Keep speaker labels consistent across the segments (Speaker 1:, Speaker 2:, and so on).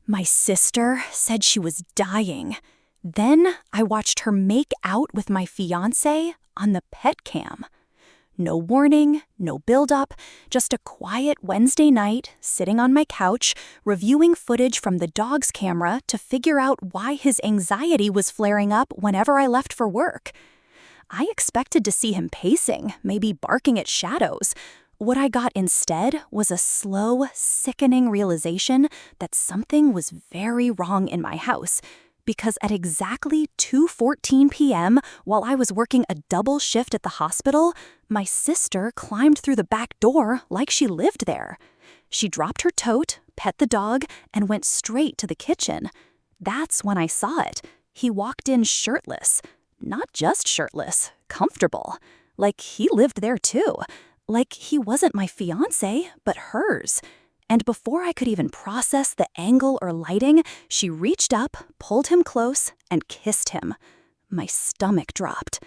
Speaker 1: My sister said she was dying. Then I watched her make out with my fiancé on the pet cam. No warning, no build-up, just a quiet Wednesday night sitting on my couch, reviewing footage from the dog's camera to figure out why his anxiety was flaring up whenever I left for work. I expected to see him pacing, maybe barking at shadows. What I got instead was a slow, sickening realization that something was very wrong in my house. Because at exactly 2:14 p.m., while I was working a double shift at the hospital, my sister climbed through the back door like she lived there. She dropped her tote, pet the dog, and went straight to the kitchen. That's when I saw it. He walked in shirtless. Not just shirtless, comfortable. Like he lived there too. Like he wasn't my fiancé, but hers. And before I could even process the angle or lighting, she reached up, pulled him close, and kissed him. My stomach dropped.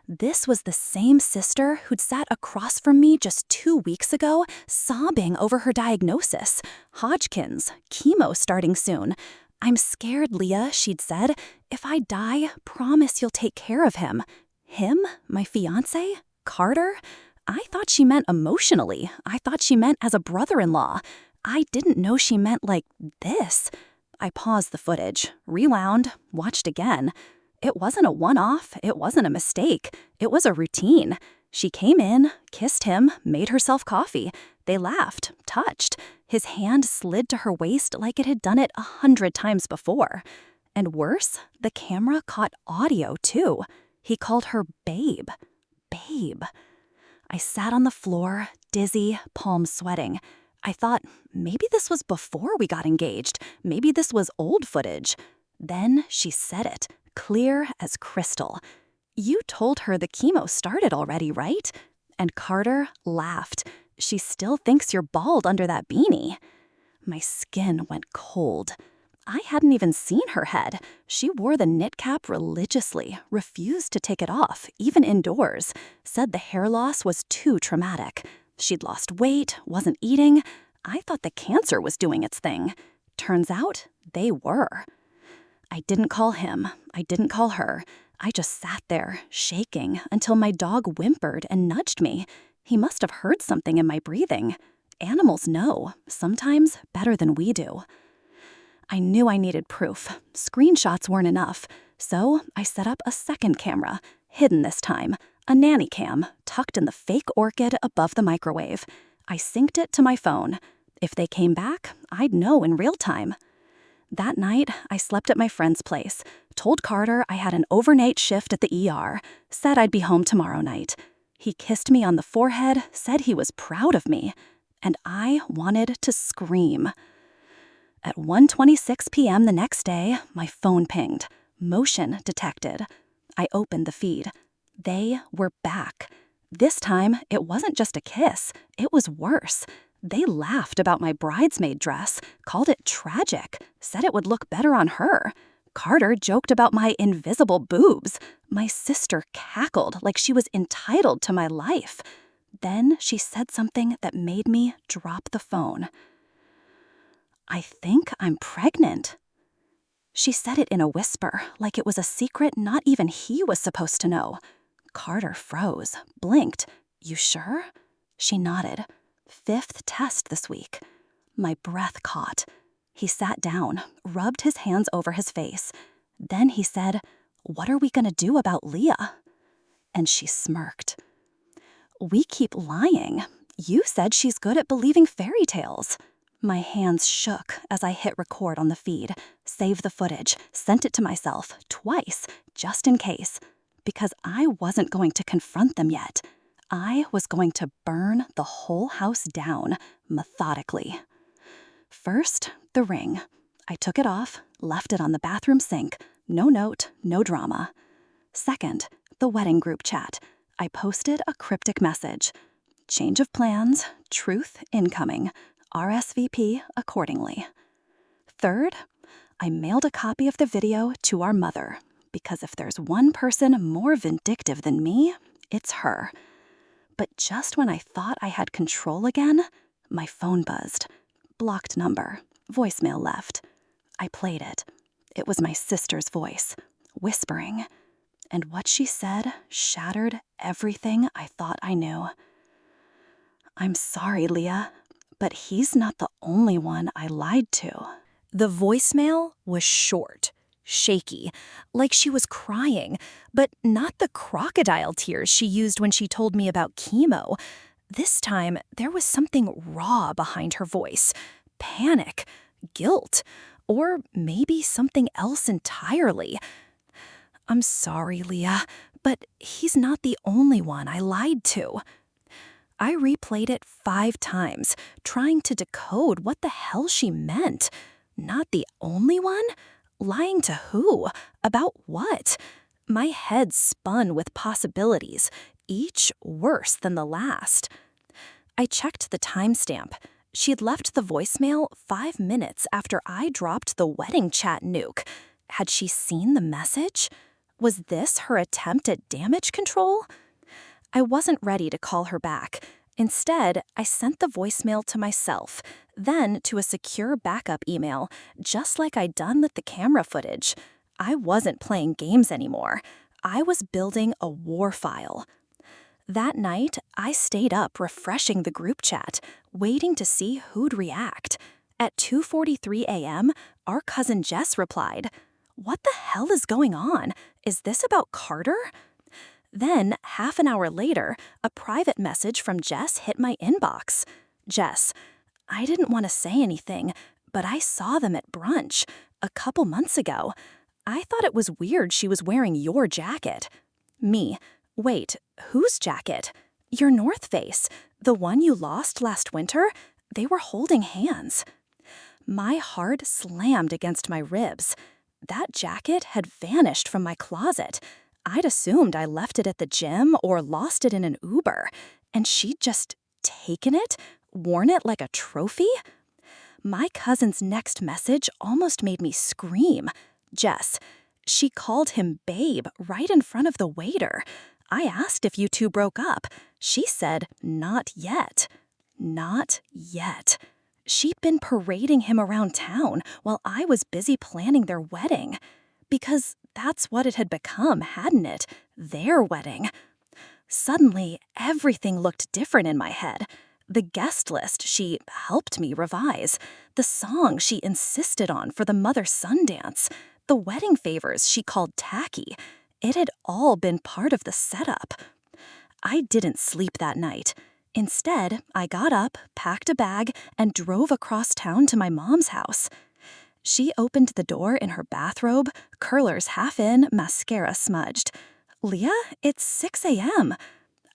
Speaker 1: This was the same sister who'd sat across from me just 2 weeks ago, sobbing over her diagnosis. Hodgkin's, chemo starting soon. "I'm scared, Leah," she'd said. "If I die, promise you'll take care of him." Him? My fiancé? Carter? I thought she meant emotionally. I thought she meant as a brother-in-law. I didn't know she meant like this. I paused the footage, rewound, watched again. It wasn't a one-off. It wasn't a mistake. It was a routine. She came in, kissed him, made herself coffee. They laughed, touched. His hand slid to her waist like it had done it 100 times before. And worse, the camera caught audio too. He called her babe. Babe. I sat on the floor, dizzy, palms sweating. I thought, maybe this was before we got engaged. Maybe this was old footage. Then she said it, clear as crystal. "You told her the chemo started already, right?" And Carter laughed. "She still thinks you're bald under that beanie." My skin went cold. I hadn't even seen her head. She wore the knit cap religiously, refused to take it off, even indoors, said the hair loss was too traumatic. She'd lost weight, wasn't eating. I thought the cancer was doing its thing. Turns out, they were. I didn't call him. I didn't call her. I just sat there, shaking, until my dog whimpered and nudged me. He must have heard something in my breathing. Animals know, sometimes better than we do. I knew I needed proof. Screenshots weren't enough. So I set up a second camera, hidden this time, a nanny cam, tucked in the fake orchid above the microwave. I synced it to my phone. If they came back, I'd know in real time. That night, I slept at my friend's place, told Carter I had an overnight shift at the ER, said I'd be home tomorrow night. He kissed me on the forehead, said he was proud of me, and I wanted to scream. At 1:26 p.m. the next day, my phone pinged. Motion detected. I opened the feed. They were back. This time, it wasn't just a kiss. It was worse. They laughed about my bridesmaid dress, called it tragic, said it would look better on her. Carter joked about my invisible boobs. My sister cackled like she was entitled to my life. Then she said something that made me drop the phone. "I think I'm pregnant." She said it in a whisper, like it was a secret not even he was supposed to know. Carter froze, blinked. "You sure?" She nodded. 5th test this week. My breath caught. He sat down, rubbed his hands over his face. Then he said, "What are we going to do about Leah?" And she smirked. "We keep lying. You said she's good at believing fairy tales." My hands shook as I hit record on the feed, saved the footage, sent it to myself twice, just in case. Because I wasn't going to confront them yet. I was going to burn the whole house down, methodically. First, the ring. I took it off, left it on the bathroom sink. No note, no drama. Second, the wedding group chat. I posted a cryptic message. Change of plans, truth incoming. RSVP accordingly. Third, I mailed a copy of the video to our mother, because if there's one person more vindictive than me, it's her. But just when I thought I had control again, my phone buzzed. Blocked number. Voicemail left. I played it. It was my sister's voice, whispering, and what she said shattered everything I thought I knew. "I'm sorry, Leah, but he's not the only one I lied to." The voicemail was short, shaky, like she was crying, but not the crocodile tears she used when she told me about chemo. This time, there was something raw behind her voice. Panic, guilt, or maybe something else entirely. "I'm sorry, Leah, but he's not the only one I lied to." I replayed it 5 times, trying to decode what the hell she meant. Not the only one? Lying to who? About what? My head spun with possibilities, each worse than the last. I checked the timestamp. She had left the voicemail 5 minutes after I dropped the wedding chat nuke. Had she seen the message? Was this her attempt at damage control? I wasn't ready to call her back. Instead, I sent the voicemail to myself, then to a secure backup email, just like I'd done with the camera footage. I wasn't playing games anymore. I was building a war file. That night, I stayed up refreshing the group chat, waiting to see who'd react. At 2:43 a.m., our cousin Jess replied, "What the hell is going on? Is this about Carter?" Then, half an hour later, a private message from Jess hit my inbox. "Jess, I didn't want to say anything, but I saw them at brunch a couple months ago. I thought it was weird she was wearing your jacket." Me, "Wait, whose jacket?" "Your North Face, the one you lost last winter? They were holding hands." My heart slammed against my ribs. That jacket had vanished from my closet. I'd assumed I left it at the gym or lost it in an Uber, and she'd just taken it, worn it like a trophy? My cousin's next message almost made me scream. "Jess, she called him babe right in front of the waiter. I asked if you two broke up. She said, not yet." Not yet. She'd been parading him around town while I was busy planning their wedding. Because that's what it had become, hadn't it? Their wedding. Suddenly, everything looked different in my head. The guest list she helped me revise, the song she insisted on for the mother-son dance, the wedding favors she called tacky. It had all been part of the setup. I didn't sleep that night. Instead, I got up, packed a bag, and drove across town to my mom's house. She opened the door in her bathrobe, curlers half in, mascara smudged. "Leah, it's 6 a.m.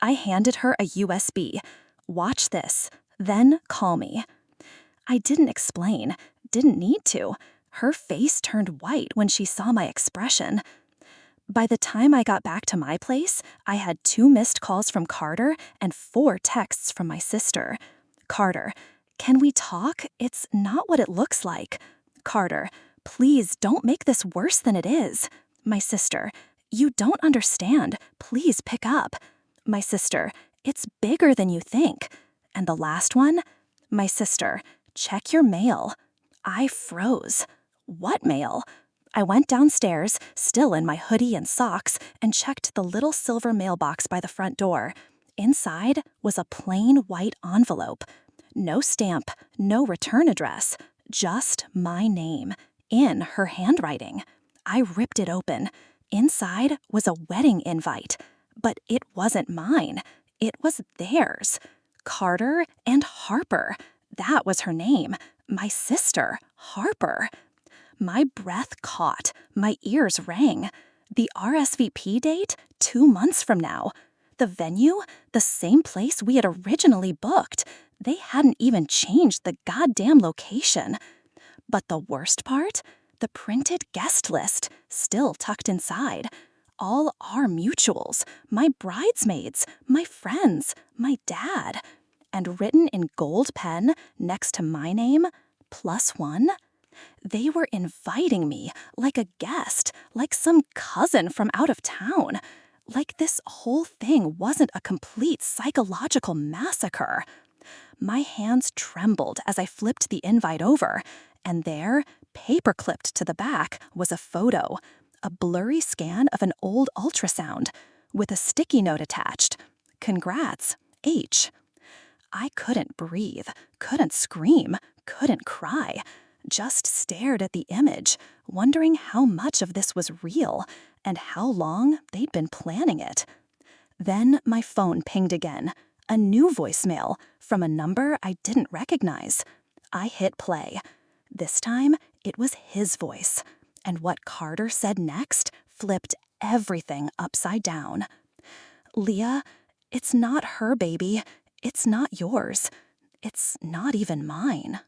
Speaker 1: I handed her a USB. "Watch this, then call me." I didn't explain, didn't need to. Her face turned white when she saw my expression. By the time I got back to my place, I had 2 missed calls from Carter and 4 texts from my sister. "Carter, can we talk? It's not what it looks like." "Carter, please don't make this worse than it is." My sister, "You don't understand. Please pick up." My sister, "It's bigger than you think." And the last one, my sister, "Check your mail." I froze. What mail? I went downstairs, still in my hoodie and socks, and checked the little silver mailbox by the front door. Inside was a plain white envelope. No stamp, no return address, just my name, in her handwriting. I ripped it open. Inside was a wedding invite, but it wasn't mine. It was theirs. Carter and Harper. That was her name. My sister, Harper. My breath caught. My ears rang. The RSVP date, 2 months from now. The venue, the same place we had originally booked. They hadn't even changed the goddamn location. But the worst part? The printed guest list, still tucked inside. All our mutuals, my bridesmaids, my friends, my dad. And written in gold pen next to my name, +1. They were inviting me like a guest, like some cousin from out of town. Like this whole thing wasn't a complete psychological massacre. My hands trembled as I flipped the invite over, and there, Paper-clipped to the back was a photo, a blurry scan of an old ultrasound, with a sticky note attached. "Congrats, H." I couldn't breathe, couldn't scream, couldn't cry, just stared at the image, wondering how much of this was real and how long they'd been planning it. Then my phone pinged again, a new voicemail from a number I didn't recognize. I hit play. This time, it was his voice, and what Carter said next flipped everything upside down. "Leah, it's not her baby. It's not yours. It's not even mine."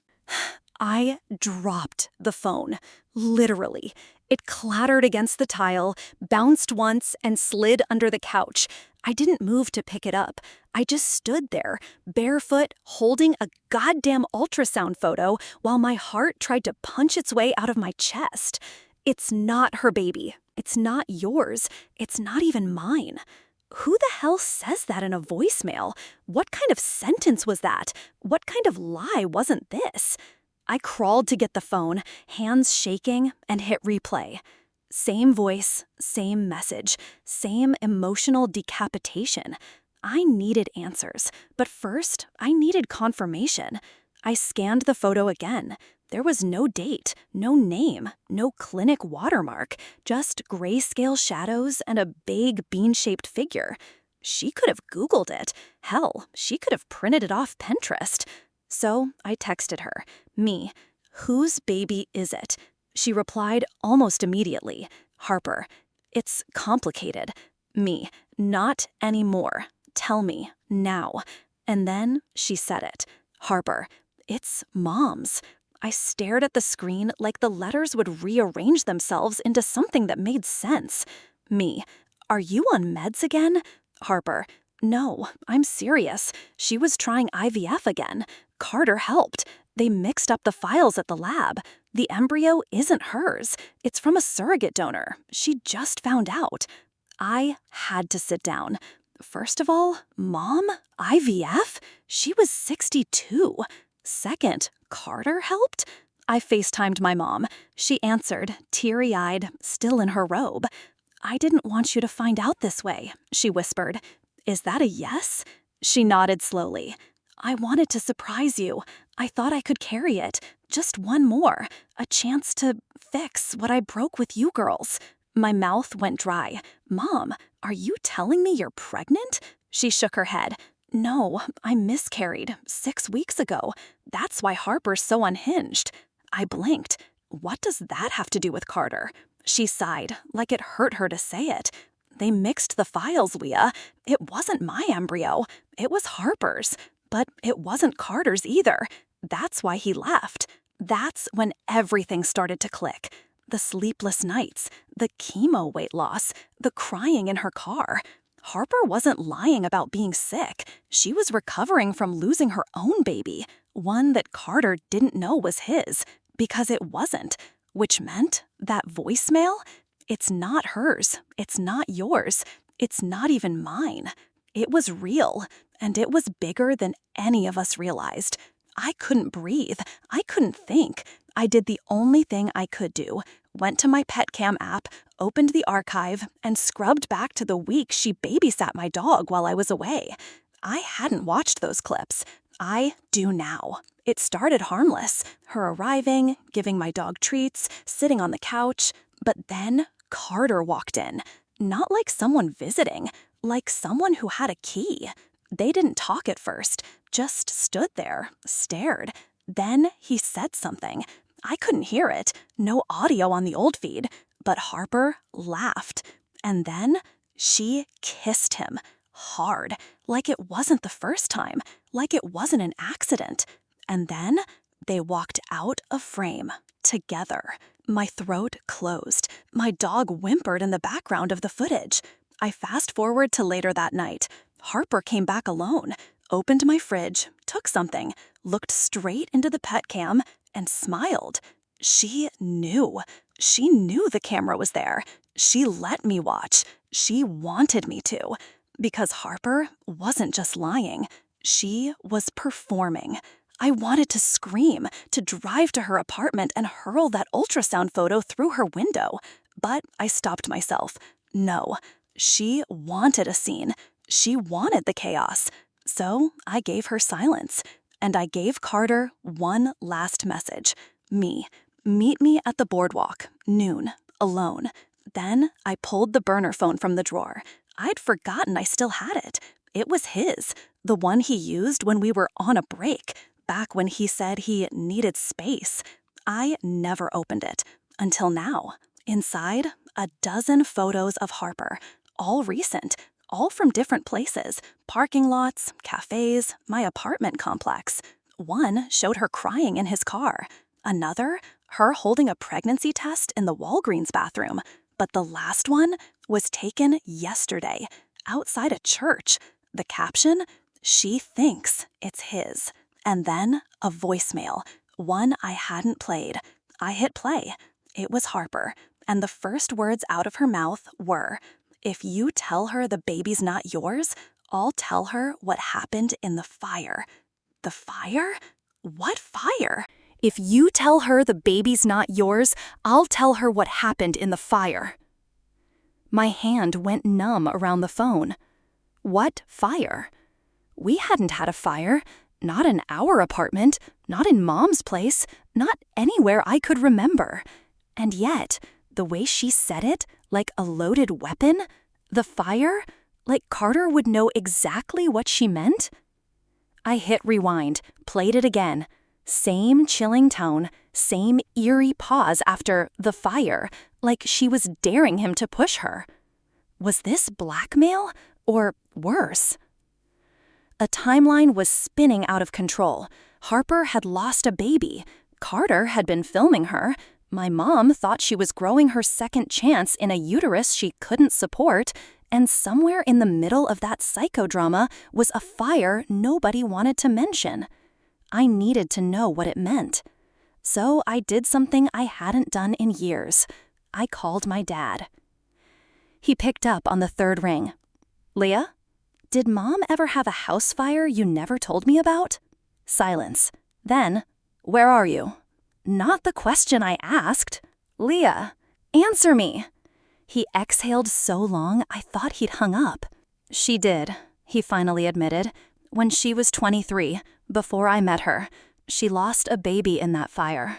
Speaker 1: I dropped the phone, literally. It clattered against the tile, bounced once, and slid under the couch. I didn't move to pick it up. I just stood there, barefoot, holding a goddamn ultrasound photo while my heart tried to punch its way out of my chest. It's not her baby. It's not yours. It's not even mine. Who the hell says that in a voicemail? What kind of sentence was that? What kind of lie wasn't this? I crawled to get the phone, hands shaking, and hit replay. Same voice, same message, same emotional decapitation. I needed answers, but first, I needed confirmation. I scanned the photo again. There was no date, no name, no clinic watermark, just grayscale shadows and a vague bean-shaped figure. She could have Googled it. Hell, she could have printed it off Pinterest. So I texted her, me, "Whose baby is it?" She replied almost immediately, "Harper. It's complicated." Me, "Not anymore. Tell me, now." And then she said it, "Harper. It's Mom's." I stared at the screen like the letters would rearrange themselves into something that made sense. Me, "Are you on meds again?" Harper, "No, I'm serious. She was trying IVF again. Carter helped. They mixed up the files at the lab. The embryo isn't hers. It's from a surrogate donor. She just found out." I had to sit down. First of all, Mom? IVF? She was 62. Second, Carter helped? I FaceTimed my mom. She answered, teary-eyed, still in her robe. "I didn't want you to find out this way," she whispered. "Is that a yes?" She nodded slowly. "I wanted to surprise you. I thought I could carry it. Just one more. A chance to fix what I broke with you girls." My mouth went dry. "Mom, are you telling me you're pregnant?" She shook her head. "No, I miscarried 6 weeks ago. That's why Harper's so unhinged." I blinked. "What does that have to do with Carter?" She sighed, like it hurt her to say it. "They mixed the files, Leah. It wasn't my embryo. It was Harper's. But it wasn't Carter's either. That's why he left." That's when everything started to click. The sleepless nights, the chemo weight loss, the crying in her car. Harper wasn't lying about being sick. She was recovering from losing her own baby, one that Carter didn't know was his, because it wasn't. Which meant that voicemail? It's not hers. It's not yours. It's not even mine. It was real, and it was bigger than any of us realized. I couldn't breathe. I couldn't think. I did the only thing I could do. Went to my PetCam app, opened the archive, and scrubbed back to the week she babysat my dog while I was away. I hadn't watched those clips. I do now. It started harmless. Her arriving, giving my dog treats, sitting on the couch. But then Carter walked in. Not like someone visiting, like someone who had a key. They didn't talk at first, just stood there, stared. Then he said something. I couldn't hear it, no audio on the old feed, but Harper laughed. And then she kissed him, hard, like it wasn't the first time, like it wasn't an accident. And then they walked out of frame, together. My throat closed. My dog whimpered in the background of the footage. I fast forward to later that night. Harper came back alone, opened my fridge, took something, looked straight into the pet cam, and smiled. She knew. She knew the camera was there. She let me watch. She wanted me to. Because Harper wasn't just lying. She was performing. I wanted to scream, to drive to her apartment and hurl that ultrasound photo through her window. But I stopped myself. No, she wanted a scene. She wanted the chaos. So I gave her silence. And I gave Carter one last message. Meet me at the boardwalk, noon, alone. Then I pulled the burner phone from the drawer. I'd forgotten I still had it. It was his, the one he used when we were on a break, back when he said he needed space. I never opened it, until now. Inside, a dozen photos of Harper, all recent, all from different places, parking lots, cafes, my apartment complex. One showed her crying in his car. Another, her holding a pregnancy test in the Walgreens bathroom. But the last one was taken yesterday, outside a church. The caption, "She thinks it's his." And then a voicemail, one I hadn't played. I hit play. It was Harper, and the first words out of her mouth were, "If you tell her the baby's not yours, I'll tell her what happened in the fire." The fire? What fire? "If you tell her the baby's not yours, I'll tell her what happened in the fire." My hand went numb around the phone. What fire? We hadn't had a fire. Not in our apartment, not in Mom's place, not anywhere I could remember. And yet, the way she said it, like a loaded weapon, the fire, like Carter would know exactly what she meant. I hit rewind, played it again. Same chilling tone, same eerie pause after the fire, like she was daring him to push her. Was this blackmail, or worse? A timeline was spinning out of control. Harper had lost a baby. Carter had been filming her. My mom thought she was growing her second chance in a uterus she couldn't support. And somewhere in the middle of that psychodrama was a fire nobody wanted to mention. I needed to know what it meant. So I did something I hadn't done in years. I called my dad. He picked up on the third ring. "Leah? Did Mom ever have a house fire you never told me about?" Silence. Then, "Where are you?" Not the question I asked. "Leah, answer me." He exhaled so long I thought he'd hung up. "She did," he finally admitted. "When she was 23, before I met her. She lost a baby in that fire."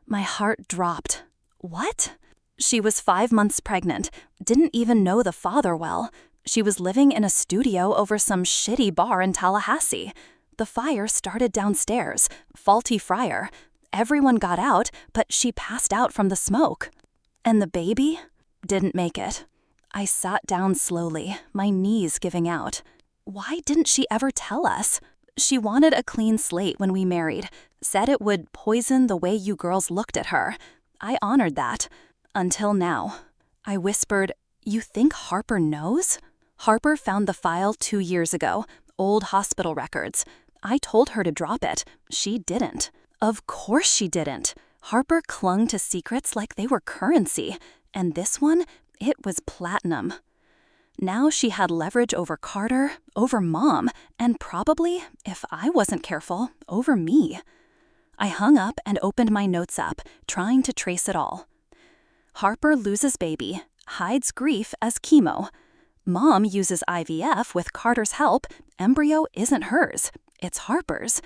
Speaker 1: My heart dropped. What? She was 5 months pregnant, didn't even know the father well. She was living in a studio over some shitty bar in Tallahassee. The fire started downstairs, faulty fryer. Everyone got out, but she passed out from the smoke. And the baby didn't make it. I sat down slowly, my knees giving out. Why didn't she ever tell us? She wanted a clean slate when we married, said it would poison the way you girls looked at her. I honored that. Until now. I whispered, "You think Harper knows?" Harper found the file 2 years ago, old hospital records. I told her to drop it. She didn't. Of course she didn't. Harper clung to secrets like they were currency. And this one, it was platinum. Now she had leverage over Carter, over Mom, and probably, if I wasn't careful, over me. I hung up and opened my notes app, trying to trace it all. Harper loses baby, hides grief as chemo. Mom uses IVF with Carter's help. Embryo isn't hers, it's Harper's.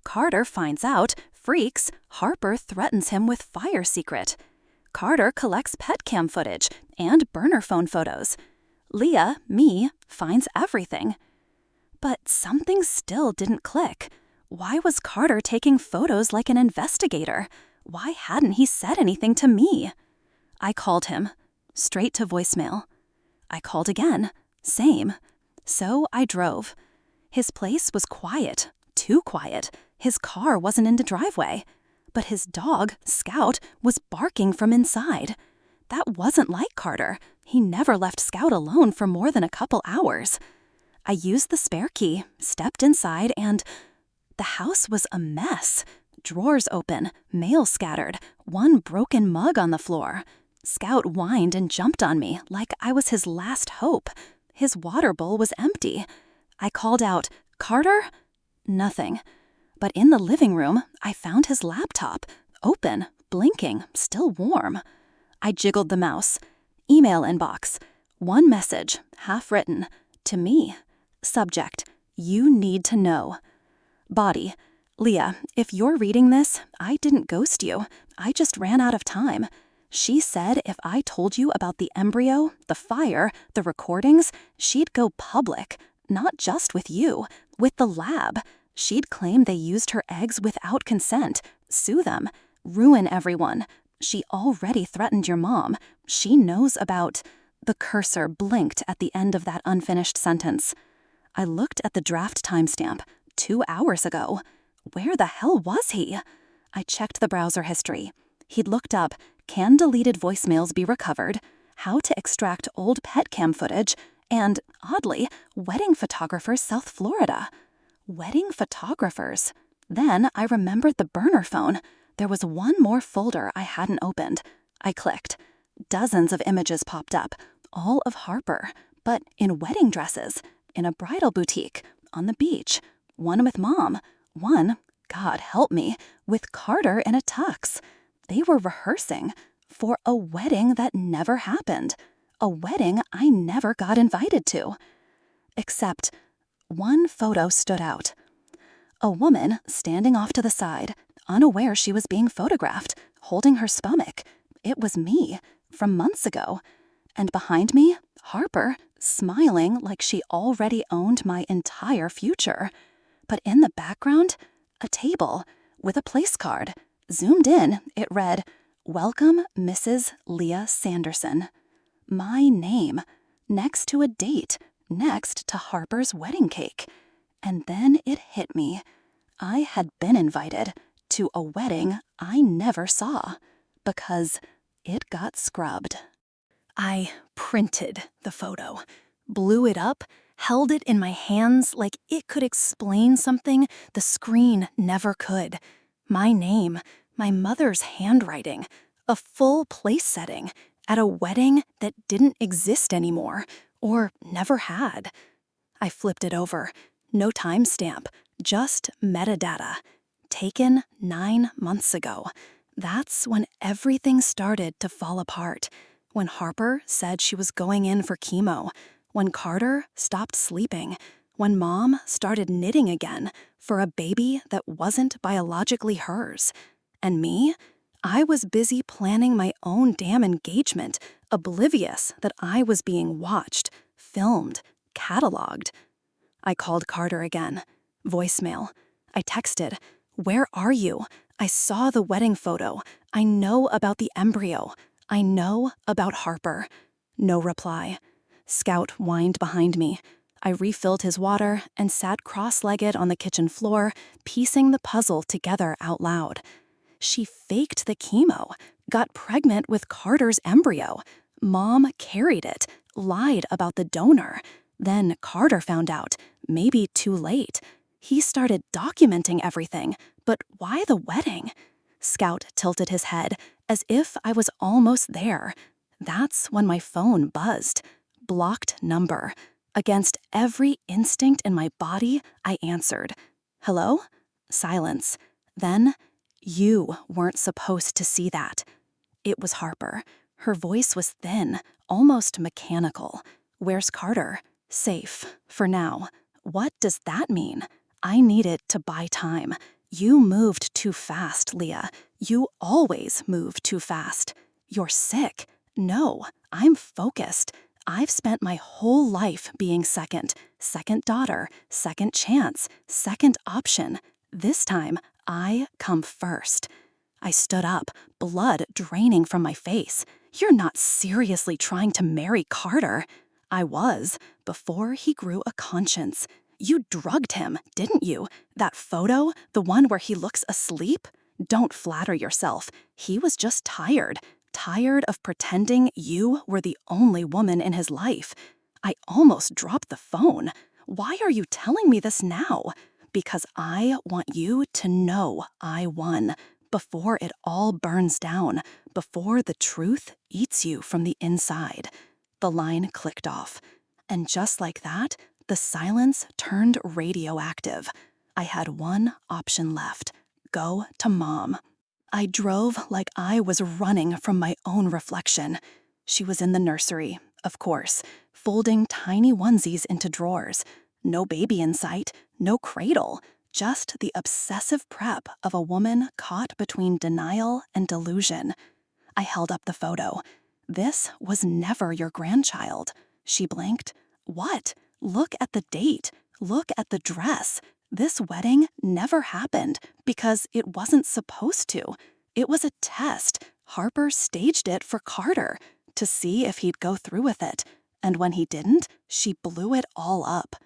Speaker 1: Carter finds out, freaks. Harper threatens him with fire secret. Carter collects pet cam footage and burner phone photos. Leah, me, finds everything. But something still didn't click. Why was Carter taking photos like an investigator? Why hadn't he said anything to me? I called him, straight to voicemail. I called again, same. So I drove. His place was quiet, too quiet. His car wasn't in the driveway. But his dog, Scout, was barking from inside. That wasn't like Carter. He never left Scout alone for more than a couple hours. I used the spare key, stepped inside, and the house was a mess. Drawers open, mail scattered, one broken mug on the floor. Scout whined and jumped on me like I was his last hope. His water bowl was empty. I called out, "Carter?" Nothing. But in the living room, I found his laptop, open, blinking, still warm. I jiggled the mouse. Email inbox. One message, half written, to me. Subject, you need to know. Body, Leah, if you're reading this, I didn't ghost you. I just ran out of time. She said if I told you about the embryo, the fire, the recordings, she'd go public. Not just with you, with the lab. She'd claim they used her eggs without consent, sue them, ruin everyone. She already threatened your mom. She knows about... The cursor blinked at the end of that unfinished sentence. I looked at the draft timestamp, 2 hours ago. Where the hell was he? I checked the browser history. He'd looked up, can deleted voicemails be recovered, how to extract old pet cam footage, and, oddly, wedding photographers South Florida. Wedding photographers. Then I remembered the burner phone. There was one more folder I hadn't opened. I clicked. Dozens of images popped up, all of Harper, but in wedding dresses, in a bridal boutique, on the beach, one with mom, one, God help me, with Carter in a tux. They were rehearsing for a wedding that never happened, a wedding I never got invited to. Except one photo stood out. A woman standing off to the side, unaware she was being photographed, holding her stomach. It was me, from months ago. And behind me, Harper, smiling like she already owned my entire future. But in the background, a table with a place card. Zoomed in, it read, "Welcome, Mrs. Leah Sanderson." My name, next to a date, next to Harper's wedding cake. And then it hit me. I had been invited to a wedding I never saw because it got scrubbed. I printed the photo, blew it up, held it in my hands like it could explain something the screen never could. My name, my mother's handwriting, a full place setting at a wedding that didn't exist anymore or never had. I flipped it over. No timestamp, just metadata. Taken 9 months ago. That's when everything started to fall apart. When Harper said she was going in for chemo. When Carter stopped sleeping. When Mom started knitting again for a baby that wasn't biologically hers. And me? I was busy planning my own damn engagement, oblivious that I was being watched, filmed, cataloged. I called Carter again. Voicemail. I texted, "Where are you? I saw the wedding photo. I know about the embryo. I know about Harper." No reply. Scout whined behind me. I refilled his water and sat cross-legged on the kitchen floor, piecing the puzzle together out loud. She faked the chemo, got pregnant with Carter's embryo. Mom carried it, lied about the donor. Then Carter found out, maybe too late. He started documenting everything, but why the wedding? Scout tilted his head, as if I was almost there. That's when my phone buzzed. Blocked number. Against every instinct in my body, I answered. "Hello?" Silence. Then, "You weren't supposed to see that." It was Harper. Her voice was thin, almost mechanical. "Where's Carter?" "Safe, for now." What does that mean? I needed to buy time. You moved too fast, Leah. You always move too fast. You're sick. No, I'm focused. I've spent my whole life being second. Second daughter, second chance, second option. This time, I come first. I stood up, blood draining from my face. "You're not seriously trying to marry Carter." I was, before he grew a conscience. You drugged him, didn't you? That photo, the one where he looks asleep? Don't flatter yourself. He was just tired. Tired of pretending you were the only woman in his life. I almost dropped the phone. Why are you telling me this now? Because I want you to know I won. Before it all burns down. Before the truth eats you from the inside. The line clicked off. And just like that, the silence turned radioactive. I had one option left: go to Mom. I drove like I was running from my own reflection. She was in the nursery, of course, folding tiny onesies into drawers. No baby in sight, no cradle, just the obsessive prep of a woman caught between denial and delusion. I held up the photo. This was never your grandchild. She blinked. What? Look at the date. Look at the dress. This wedding never happened because it wasn't supposed to. It was a test. Harper staged it for Carter to see if he'd go through with it. And when he didn't, she blew it all up.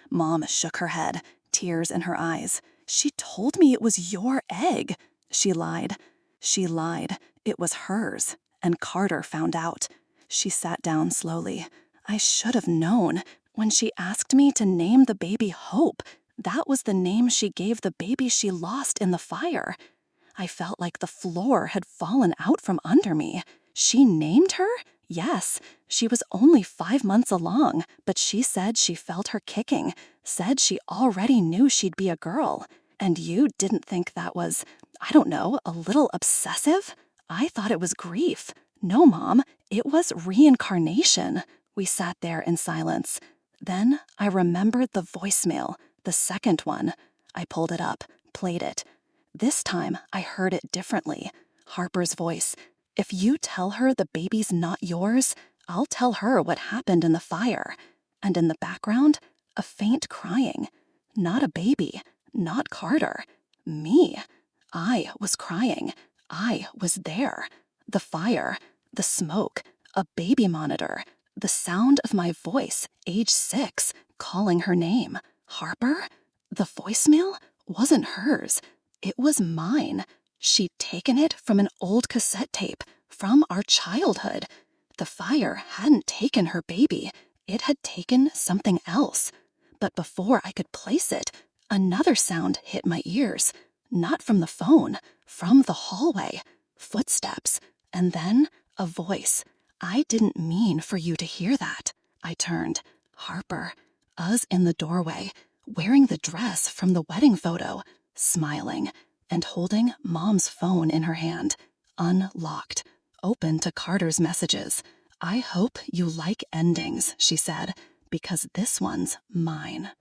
Speaker 1: Mom shook her head, tears in her eyes. She told me it was your egg. She lied. She lied. It was hers. And Carter found out. She sat down slowly. I should have known. When she asked me to name the baby Hope, that was the name she gave the baby she lost in the fire. I felt like the floor had fallen out from under me. She named her? Yes. She was only 5 months along, but she said she felt her kicking, said she already knew she'd be a girl. And you didn't think that was, I don't know, a little obsessive? I thought it was grief. No, Mom, it was reincarnation. We sat there in silence. Then I remembered the voicemail, the second one. I pulled it up, played it. This time I heard it differently. Harper's voice. If you tell her the baby's not yours, I'll tell her what happened in the fire. And in the background, a faint crying. Not a baby, not Carter. Me. I was crying. I was there. The fire, the smoke, a baby monitor, the sound of my voice, age 6, calling her name. Harper? The voicemail wasn't hers. It was mine. She'd taken it from an old cassette tape, from our childhood. The fire hadn't taken her baby. It had taken something else. But before I could place it, another sound hit my ears. Not from the phone, from the hallway. Footsteps. And then a voice. I didn't mean for you to hear that. I turned. Harper. Us in the doorway, wearing the dress from the wedding photo, smiling, and holding Mom's phone in her hand, unlocked, open to Carter's messages. I hope you like endings, she said, because this one's mine.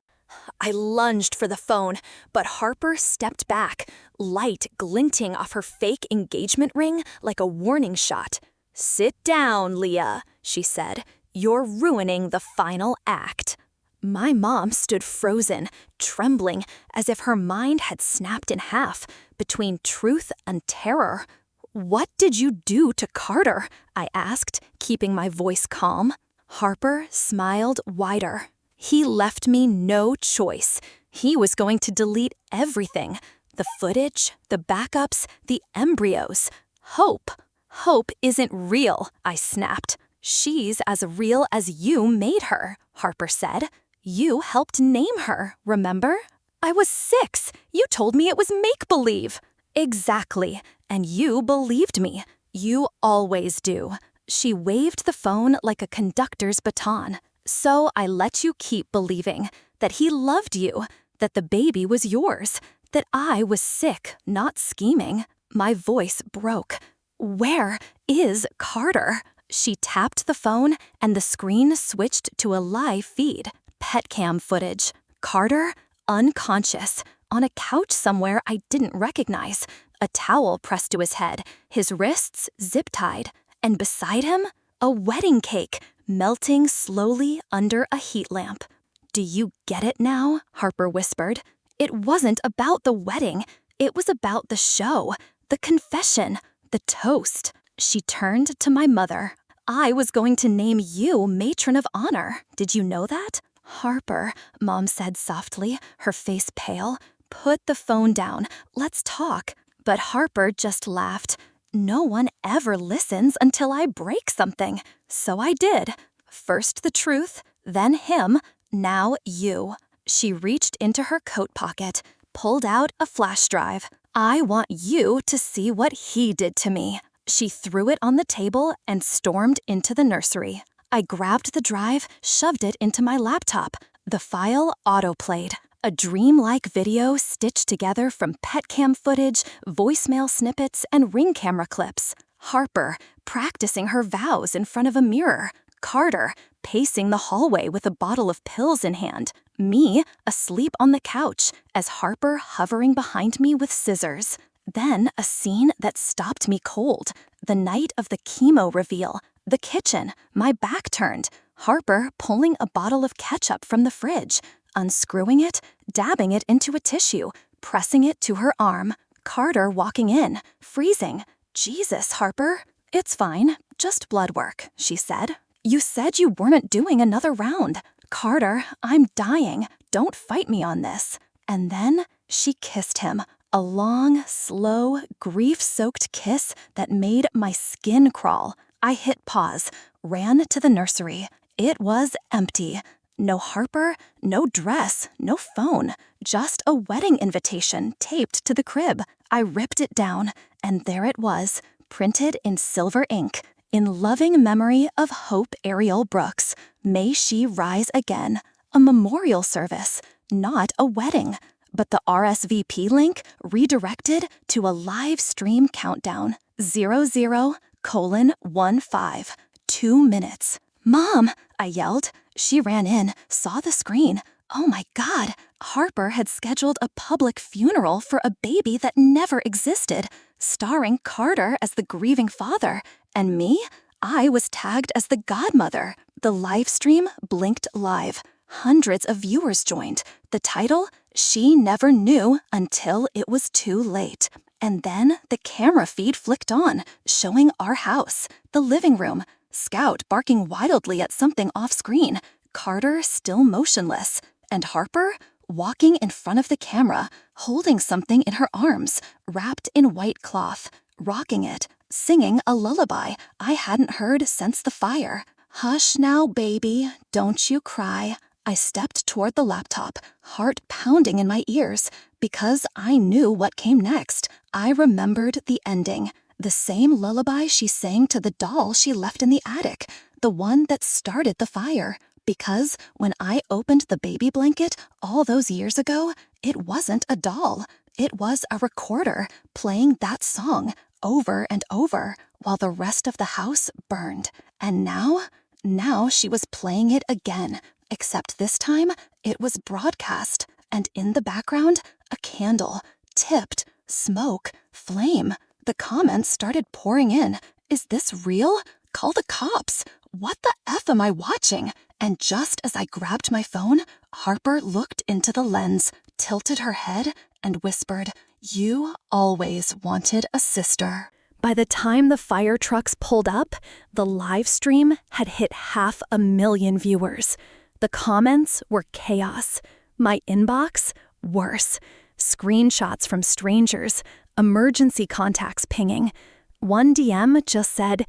Speaker 1: I lunged for the phone, but Harper stepped back, light glinting off her fake engagement ring like a warning shot. Sit down, Leah, she said. You're ruining the final act. My mom stood frozen, trembling, as if her mind had snapped in half between truth and terror. What did you do to Carter? I asked, keeping my voice calm. Harper smiled wider. He left me no choice. He was going to delete everything. The footage, the backups, the embryos. Hope. Hope isn't real, I snapped. She's as real as you made her, Harper said. You helped name her, remember? I was 6. You told me it was make-believe. Exactly. And you believed me. You always do. She waved the phone like a conductor's baton. So I let you keep believing that he loved you, that the baby was yours, that I was sick, not scheming. My voice broke. Where is Carter? She tapped the phone and the screen switched to a live feed. Pet cam footage. Carter, unconscious, on a couch somewhere I didn't recognize. A towel pressed to his head, his wrists zip-tied. And beside him, a wedding cake, melting slowly under a heat lamp. Do you get it now? Harper whispered. It wasn't about the wedding. It was about the show, the confession, the toast. She turned to my mother. I was going to name you matron of honor. Did you know that? Harper, Mom said softly, her face pale. Put the phone down. Let's talk. But Harper just laughed. No one ever listens until I break something. So I did. First the truth, then him, now you. She reached into her coat pocket, pulled out a flash drive. I want you to see what he did to me. She threw it on the table and stormed into the nursery. I grabbed the drive, shoved it into my laptop. The file autoplayed. A dreamlike video stitched together from pet cam footage, voicemail snippets, and ring camera clips. Harper, practicing her vows in front of a mirror. Carter, pacing the hallway with a bottle of pills in hand. Me, asleep on the couch, as Harper hovering behind me with scissors. Then a scene that stopped me cold. The night of the chemo reveal. The kitchen, my back turned. Harper pulling a bottle of ketchup from the fridge. Unscrewing it, dabbing it into a tissue, pressing it to her arm. Carter walking in, freezing. Jesus, Harper. It's fine, just blood work, she said. You said you weren't doing another round. Carter, I'm dying. Don't fight me on this. And then she kissed him. A long, slow, grief-soaked kiss that made my skin crawl. I hit pause, ran to the nursery. It was empty. No Harper, no dress, no phone, just a wedding invitation taped to the crib. I ripped it down, and there it was, printed in silver ink. In loving memory of Hope Ariel Brooks, may she rise again. A memorial service, not a wedding. But the RSVP link redirected to a live stream countdown. 00:15. 2 minutes. Mom, I yelled. She ran in, saw the screen. Oh my God, Harper had scheduled a public funeral for a baby that never existed, starring Carter as the grieving father. And me? I was tagged as the godmother. The live stream blinked live. Hundreds of viewers joined. The title, She Never Knew Until It Was Too Late. And then the camera feed flicked on, showing our house, the living room, Scout barking wildly at something off-screen, Carter still motionless, and Harper walking in front of the camera, holding something in her arms, wrapped in white cloth, rocking it, singing a lullaby I hadn't heard since the fire. Hush now, baby, don't you cry. I stepped toward the laptop, heart pounding in my ears, because I knew what came next. I remembered the ending. The same lullaby she sang to the doll she left in the attic, the one that started the fire. Because when I opened the baby blanket all those years ago, it wasn't a doll. It was a recorder playing that song over and over while the rest of the house burned. And now she was playing it again, except this time it was broadcast, and in the background, a candle, tipped, smoke, flame. The comments started pouring in. Is this real? Call the cops. What the F am I watching? And just as I grabbed my phone, Harper looked into the lens, tilted her head, and whispered, "You always wanted a sister." By the time the fire trucks pulled up, the live stream had hit 500,000 viewers. The comments were chaos. My inbox, worse. Screenshots from strangers, emergency contacts pinging. One DM just said,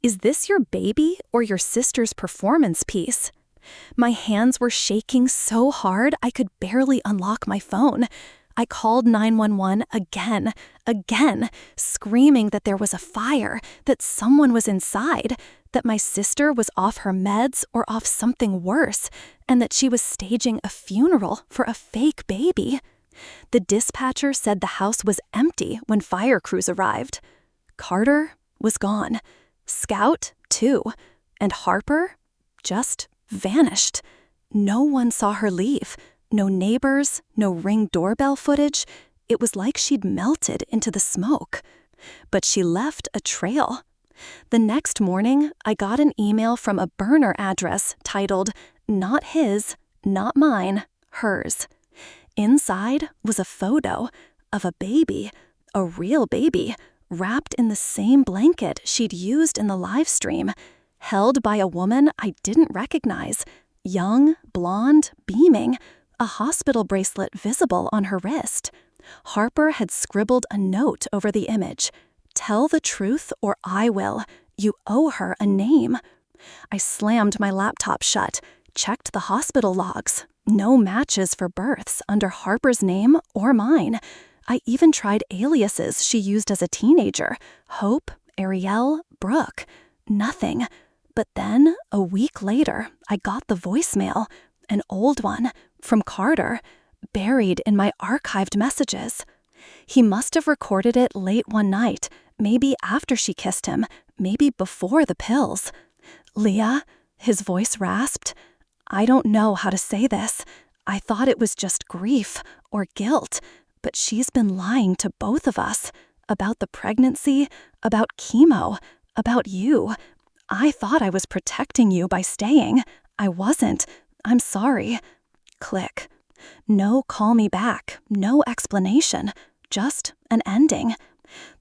Speaker 1: "Is this your baby or your sister's performance piece?" My hands were shaking so hard I could barely unlock my phone. I called 911 again, screaming that there was a fire, that someone was inside, that my sister was off her meds or off something worse, and that she was staging a funeral for a fake baby. The dispatcher said the house was empty when fire crews arrived. Carter was gone. Scout, too. And Harper just vanished. No one saw her leave. No neighbors, no Ring doorbell footage. It was like she'd melted into the smoke. But she left a trail. The next morning, I got an email from a burner address titled, "Not his, not mine, hers." Inside was a photo of a baby, a real baby, wrapped in the same blanket she'd used in the live stream, held by a woman I didn't recognize, young, blonde, beaming, a hospital bracelet visible on her wrist. Harper had scribbled a note over the image. "Tell the truth or I will. You owe her a name." I slammed my laptop shut, checked the hospital logs. No matches for births under Harper's name or mine. I even tried aliases she used as a teenager. Hope, Ariel, Brooke. Nothing. But then, a week later, I got the voicemail. An old one, from Carter. buried in my archived messages. He must have recorded it late one night, maybe after she kissed him, maybe before the pills. Leah, his voice rasped, I don't know how to say this. I thought it was just grief or guilt, but she's been lying to both of us about the pregnancy, about chemo, about you. I thought I was protecting you by staying. I wasn't. I'm sorry. Click. No call me back, no explanation, just an ending.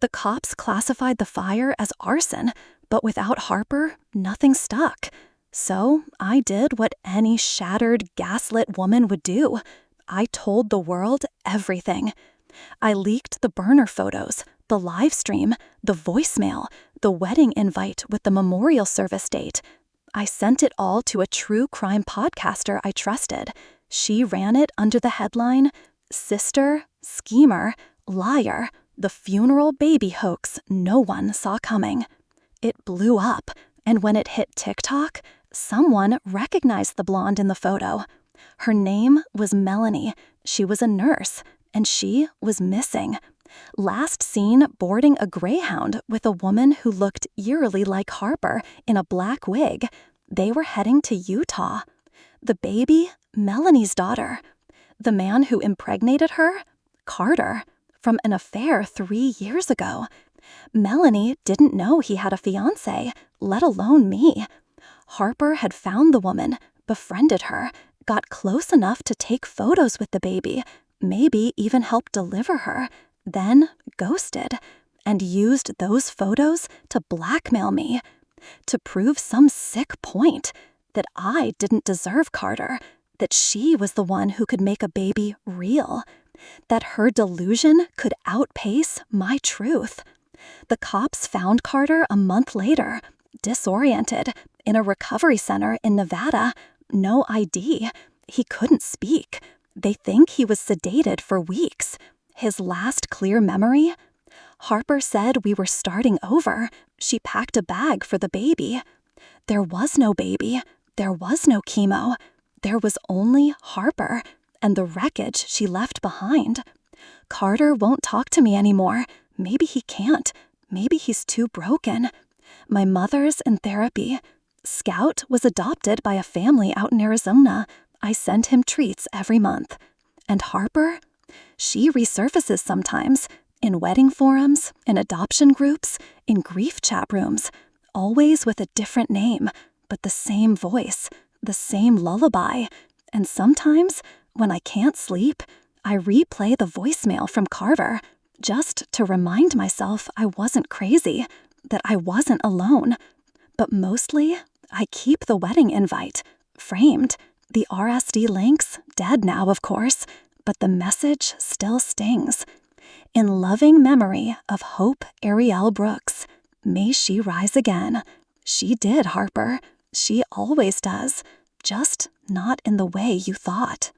Speaker 1: The cops classified the fire as arson, but without Harper, nothing stuck. So I did what any shattered, gaslit woman would do. I told the world everything. I leaked the burner photos, the live stream, the voicemail, the wedding invite with the memorial service date. I sent it all to a true crime podcaster I trusted. She ran it under the headline, Sister, Schemer, Liar, the funeral baby hoax no one saw coming. It blew up, and when it hit TikTok, someone recognized the blonde in the photo. Her name was Melanie. She was a nurse, and she was missing. Last seen boarding a Greyhound with a woman who looked eerily like Harper in a black wig. They were heading to Utah. The baby, Melanie's daughter. The man who impregnated her, Carter, from an affair 3 years ago. Melanie didn't know he had a fiancé, let alone me. Harper had found the woman, befriended her, got close enough to take photos with the baby, maybe even help deliver her, then ghosted, and used those photos to blackmail me, to prove some sick point, that I didn't deserve Carter, that she was the one who could make a baby real, that her delusion could outpace my truth. The cops found Carter a month later, disoriented, in a recovery center in Nevada, no ID. He couldn't speak. They think he was sedated for weeks. His last clear memory? Harper said we were starting over. She packed a bag for the baby. There was no baby. There was no chemo. There was only Harper and the wreckage she left behind. Carter won't talk to me anymore. Maybe he can't. Maybe he's too broken. My mother's in therapy. Scout was adopted by a family out in Arizona. I send him treats every month. And Harper? She resurfaces sometimes, in wedding forums, in adoption groups, in grief chat rooms, always with a different name, but the same voice, the same lullaby. And sometimes, when I can't sleep, I replay the voicemail from Carter, just to remind myself I wasn't crazy, that I wasn't alone. But mostly, I keep the wedding invite, framed. The RSD links, dead now, of course, but the message still stings. In loving memory of Hope Ariel Brooks, may she rise again. She did, Harper. She always does, just not in the way you thought.